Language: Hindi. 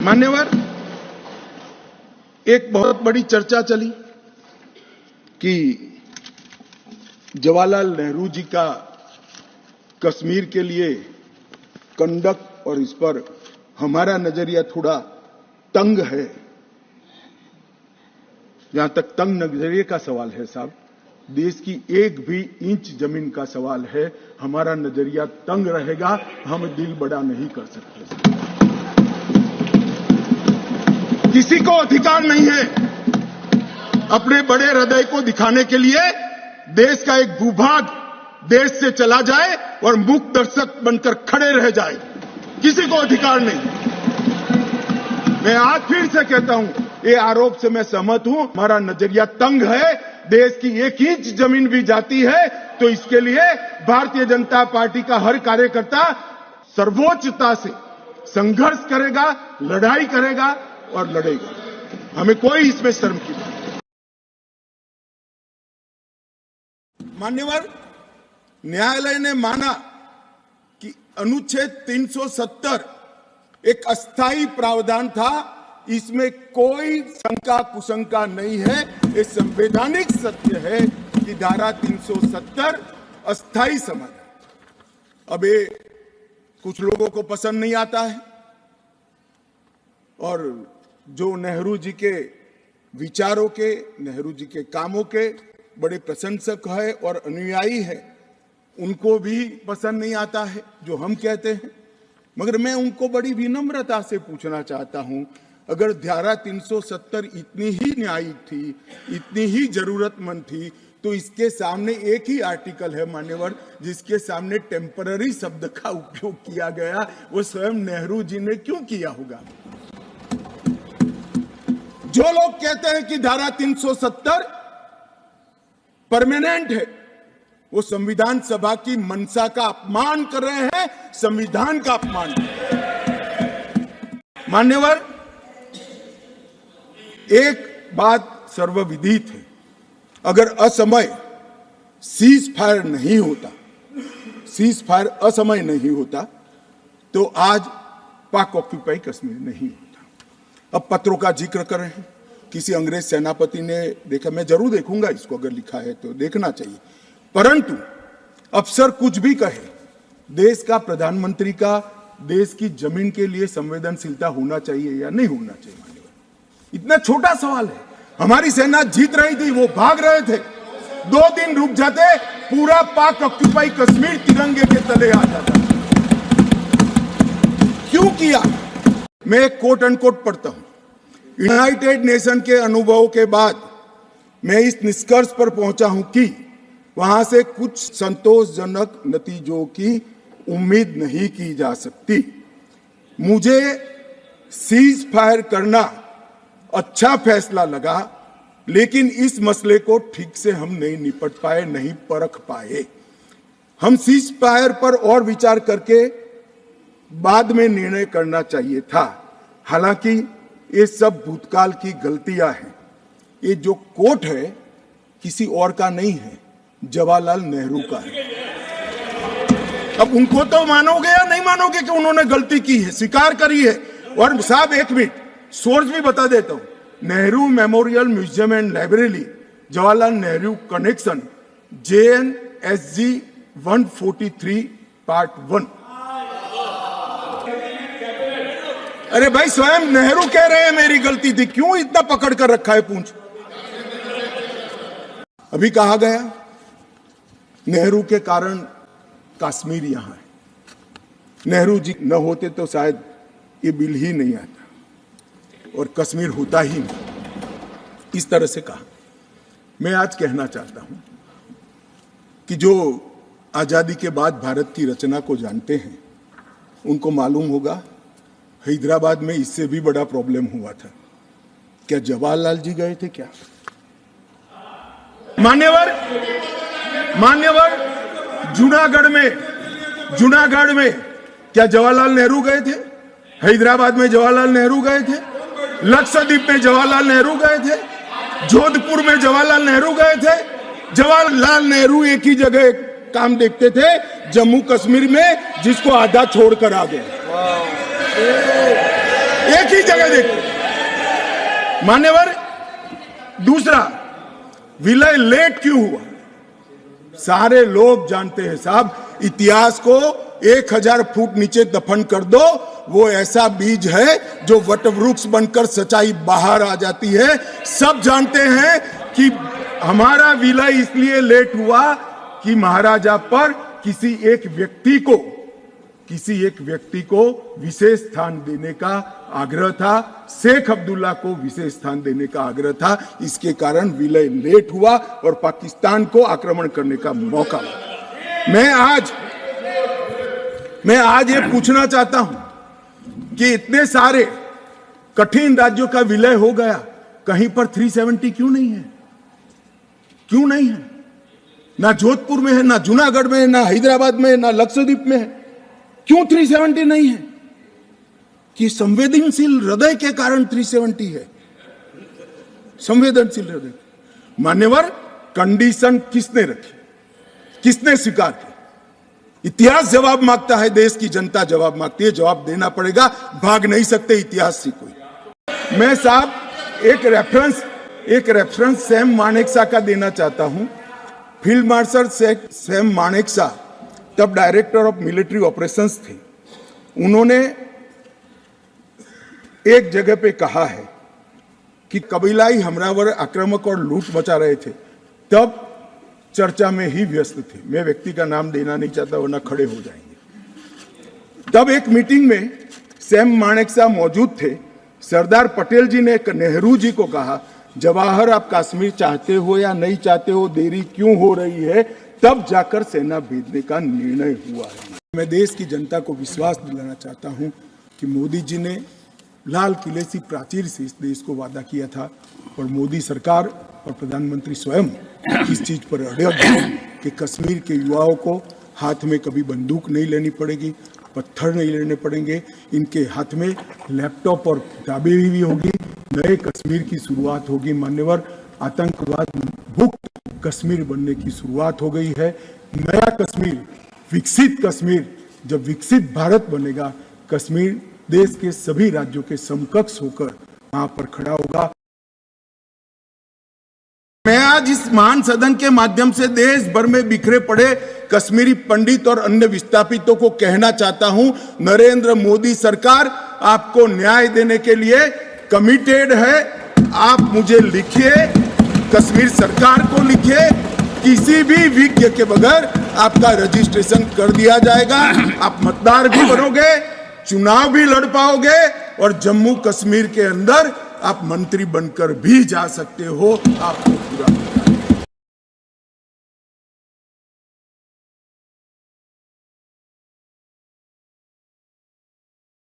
मान्यवर, एक बहुत बड़ी चर्चा चली कि जवाहरलाल नेहरू जी का कश्मीर के लिए कंडक्ट और इस पर हमारा नजरिया थोड़ा तंग है। जहां तक तंग नजरिए का सवाल है साहब, देश की एक भी इंच जमीन का सवाल है, हमारा नजरिया तंग रहेगा, हम दिल बड़ा नहीं कर सकते। किसी को अधिकार नहीं है अपने बड़े हृदय को दिखाने के लिए देश का एक भूभाग देश से चला जाए और मूक दर्शक बनकर खड़े रह जाए, किसी को अधिकार नहीं। मैं आज फिर से कहता हूं, ये आरोप से मैं सहमत हूं, हमारा नजरिया तंग है। देश की एक इंच जमीन भी जाती है तो इसके लिए भारतीय जनता पार्टी का हर कार्यकर्ता सर्वोच्चता से संघर्ष करेगा, लड़ाई करेगा और लड़ेगा। हमें कोई इसमें शर्म की बात नहीं। मान्यवर, न्यायालय ने माना कि अनुच्छेद 370 एक अस्थायी प्रावधान था, इसमें कोई शंका कुशंका नहीं है। ये संवैधानिक सत्य है कि धारा 370 अस्थायी समाधान। अब ये कुछ लोगों को पसंद नहीं आता है और जो नेहरू जी के विचारों के, नेहरू जी के कामों के बड़े प्रशंसक है और अनुयायी है, उनको भी पसंद नहीं आता है जो हम कहते हैं। मगर मैं उनको बड़ी विनम्रता से पूछना चाहता हूं, अगर धारा 370 इतनी ही न्यायिक थी, इतनी ही जरूरतमंद थी, तो इसके सामने एक ही आर्टिकल है मान्यवर जिसके सामने टेम्पररी शब्द का उपयोग किया गया, वो स्वयं नेहरू जी ने क्यों किया होगा? जो लोग कहते हैं कि धारा 370 परमानेंट है, वो संविधान सभा की मंशा का अपमान कर रहे हैं, संविधान का अपमान कर रहे हैं। मान्यवर, एक बात सर्वविदित है, अगर असमय सीज फायर नहीं होता, सीज फायर असमय नहीं होता तो आज पाक ऑक्यूपाई कश्मीर नहीं होता। अब पत्रों का जिक्र कर रहे हैं, किसी अंग्रेज सेनापति ने देखा, मैं जरूर देखूंगा इसको, अगर लिखा है तो देखना चाहिए, परंतु अफसर कुछ भी कहे, देश का प्रधानमंत्री का देश की जमीन के लिए संवेदनशीलता होना चाहिए या नहीं होना चाहिए? इतना छोटा सवाल है। हमारी सेना जीत रही थी, वो भाग रहे थे, 2 दिन रुक जाते, पूरा पाक ऑक्यूपाई कश्मीर तिरंगे के तले आ जाता। क्यों किया? मैं एक कोट अनकोट पढ़ता हूं। यूनाइटेड नेशन के अनुभवों के बाद मैं इस निष्कर्ष पर पहुंचा हूं कि वहां से कुछ संतोषजनक नतीजों की उम्मीद नहीं की जा सकती। मुझे सीज फायर करना अच्छा फैसला लगा, लेकिन इस मसले को ठीक से हम नहीं निपट पाए, नहीं परख पाए। हम सीज फायर पर और विचार करके बाद में निर्णय करना चाहिए था। हालांकि ये सब भूतकाल की गलतियां हैं। ये जो कोट है किसी और का नहीं है, जवाहरलाल नेहरू का है। अब उनको तो मानोगे या नहीं मानोगे कि उन्होंने गलती की है, स्वीकार करी है। और साहब एक मिनट, सोर्स भी बता देता हूं, Nehru memorial museum and library, Jawaharlal Nehru connection, JNSG 143 part 1। अरे भाई, स्वयं नेहरू कह रहे हैं मेरी गलती थी, क्यों इतना पकड़ कर रखा है पूंछ? अभी कहा गया नेहरू के कारण कश्मीर यहां है। नेहरू जी न होते तो शायद ये बिल ही नहीं आता और कश्मीर होता ही नहीं। इस तरह से कहा। मैं आज कहना चाहता हूं कि जो आजादी के बाद भारत की रचना को जानते हैं, उनको मालूम होगा हैदराबाद में इससे भी बड़ा प्रॉब्लम हुआ था। क्या जवाहरलाल जी गए थे क्या? मान्यवर, जूनागढ़ में क्या जवाहरलाल नेहरू गए थे? हैदराबाद में जवाहरलाल नेहरू गए थे? लक्षद्वीप में जवाहरलाल नेहरू गए थे? जोधपुर में जवाहरलाल नेहरू गए थे? जवाहरलाल नेहरू एक ही जगह काम देखते थे, जम्मू कश्मीर में, जिसको आधा छोड़कर आ गए। एक ही जगह देखते। मान्यवर, दूसरा, विलय लेट क्यों हुआ? सारे लोग जानते हैं साहब, इतिहास को 1000 फुट नीचे दफन कर दो, वो ऐसा बीज है जो वटवृक्ष बनकर सच्चाई बाहर आ जाती है। सब जानते हैं कि हमारा विलय इसलिए लेट हुआ कि महाराजा पर किसी एक व्यक्ति को विशेष स्थान देने का आग्रह था, शेख अब्दुल्ला को विशेष स्थान देने का आग्रह था। इसके कारण विलय लेट हुआ और पाकिस्तान को आक्रमण करने का मौका मिला। मैं आज ये पूछना चाहता हूं कि इतने सारे कठिन राज्यों का विलय हो गया, कहीं पर 370 क्यों नहीं है? क्यों नहीं है? ना जोधपुर में है, ना जूनागढ़ में है, ना हैदराबाद में है, ना लक्षद्वीप में है। क्यों 370 नहीं है? कि संवेदनशील हृदय के कारण 370 है। संवेदनशील हृदय। मान्यवर, कंडीशन किसने रखी? किसने स्वीकार की? इतिहास जवाब मांगता है, देश की जनता जवाब मांगती है, जवाब देना पड़ेगा, भाग नहीं सकते इतिहास से कोई। मैं साहब एक रेफरेंस सैम मानेकशॉ का देना चाहता हूं। फील्ड मार्शल सैम मानेकशॉ तब डायरेक्टर ऑफ मिलिट्री ऑपरेशंस थे। उन्होंने एक जगह पे कहा है कि कबीलाई हमलावर आक्रामक और लूट मचा रहे थे, तब चर्चा में ही व्यस्त थे। मैं व्यक्ति का नाम देना नहीं चाहता वरना खड़े हो जाएंगे। तब एक मीटिंग में सैम मानेकशॉ मौजूद थे। सरदार पटेल जी ने नेहरू जी को कहा, जवाहर आप कश्मीर चाहते हो या नहीं चाहते हो, देरी क्यों हो रही है? तब जाकर सेना भेजने का निर्णय हुआ है। मैं देश की जनता को विश्वास दिलाना चाहता हूं कि मोदी जी ने लाल किले से प्राचीर से इस देश को वादा किया था और मोदी सरकार और प्रधानमंत्री स्वयं इस चीज पर अड़ग है कि कश्मीर के युवाओं को हाथ में कभी बंदूक नहीं लेनी पड़ेगी, पत्थर नहीं लेने पड़ेंगे, इनके हाथ में लैपटॉप और किताबें भी होगी। नए कश्मीर की शुरुआत होगी। मान्यवर, आतंकवाद मुक्त कश्मीर बनने की शुरुआत हो गई है। नया कश्मीर, विकसित कश्मीर, जब विकसित भारत बनेगा, कश्मीर देश के सभी राज्यों के समकक्ष होकर वहां पर खड़ा होगा। मैं आज इस महान सदन के माध्यम से देश भर में बिखरे पड़े कश्मीरी पंडित और अन्य विस्थापितों को कहना चाहता हूं, नरेंद्र मोदी सरकार आपको न्याय देने के लिए कमिटेड है। आप मुझे लिखिए, कश्मीर सरकार को लिखिए, किसी भी विज्ञ के बगैर आपका रजिस्ट्रेशन कर दिया जाएगा। आप मतदार भी बनोगे, चुनाव भी लड़ पाओगे और जम्मू कश्मीर के अंदर आप मंत्री बनकर भी जा सकते हो। आपको पूरा